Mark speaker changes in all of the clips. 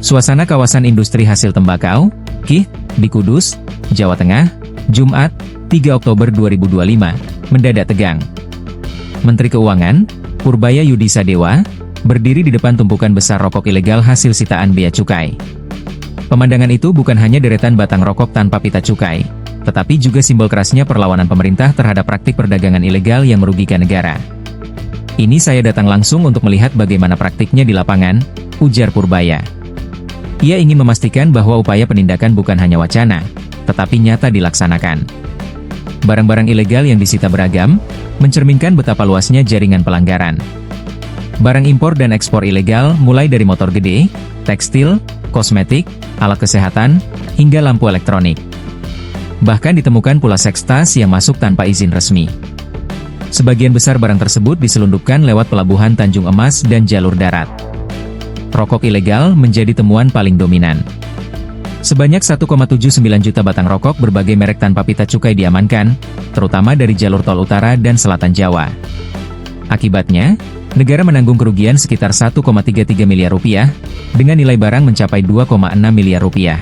Speaker 1: Suasana kawasan industri hasil tembakau, KIH, di Kudus, Jawa Tengah, Jumat, 3 Oktober 2025, mendadak tegang. Menteri Keuangan, Purbaya Yudi Sadewa, berdiri di depan tumpukan besar rokok ilegal hasil sitaan bea cukai. Pemandangan itu bukan hanya deretan batang rokok tanpa pita cukai, tetapi juga simbol kerasnya perlawanan pemerintah terhadap praktik perdagangan ilegal yang merugikan negara. Ini saya datang langsung untuk melihat bagaimana praktiknya di lapangan, ujar Purbaya. Ia ingin memastikan bahwa upaya penindakan bukan hanya wacana, tetapi nyata dilaksanakan. Barang-barang ilegal yang disita beragam, mencerminkan betapa luasnya jaringan pelanggaran. Barang impor dan ekspor ilegal mulai dari motor gede, tekstil, kosmetik, alat kesehatan, hingga lampu elektronik. Bahkan ditemukan pula seks tas yang masuk tanpa izin resmi. Sebagian besar barang tersebut diselundupkan lewat pelabuhan Tanjung Emas dan jalur darat. Rokok ilegal menjadi temuan paling dominan. Sebanyak 1,79 juta batang rokok berbagai merek tanpa pita cukai diamankan, terutama dari jalur tol utara dan selatan Jawa. Akibatnya, negara menanggung kerugian sekitar 1,33 miliar rupiah, dengan nilai barang mencapai 2,6 miliar rupiah.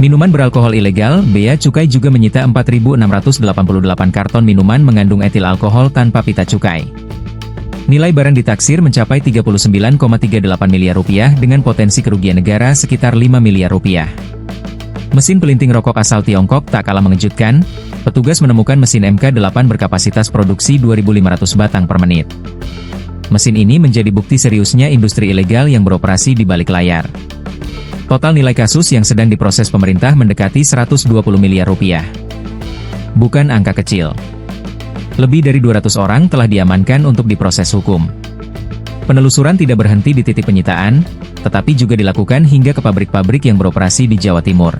Speaker 1: Minuman beralkohol ilegal, Bea Cukai juga menyita 4.688 karton minuman mengandung etil alkohol tanpa pita cukai. Nilai barang ditaksir mencapai 39,38 miliar rupiah dengan potensi kerugian negara sekitar 5 miliar rupiah. Mesin pelinting rokok asal Tiongkok tak kalah mengejutkan, petugas menemukan mesin MK8 berkapasitas produksi 2.500 batang per menit. Mesin ini menjadi bukti seriusnya industri ilegal yang beroperasi di balik layar. Total nilai kasus yang sedang diproses pemerintah mendekati 120 miliar rupiah. Bukan angka kecil. Lebih dari 200 orang telah diamankan untuk diproses hukum. Penelusuran tidak berhenti di titik penyitaan, tetapi juga dilakukan hingga ke pabrik-pabrik yang beroperasi di Jawa Timur.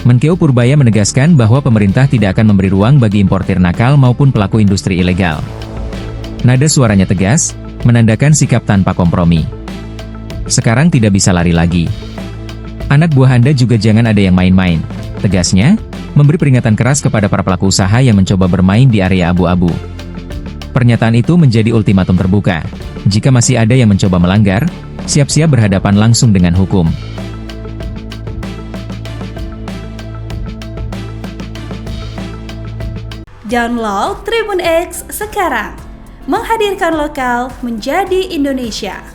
Speaker 1: Menkeu Purbaya menegaskan bahwa pemerintah tidak akan memberi ruang bagi importir nakal maupun pelaku industri ilegal. Nada suaranya tegas, menandakan sikap tanpa kompromi. Sekarang tidak bisa lari lagi. Anak buah Anda juga jangan ada yang main-main, tegasnya, memberi peringatan keras kepada para pelaku usaha yang mencoba bermain di area abu-abu. Pernyataan itu menjadi ultimatum terbuka. Jika masih ada yang mencoba melanggar, siap-siap berhadapan langsung dengan hukum.
Speaker 2: Download Tribun X sekarang, menghadirkan lokal menjadi Indonesia.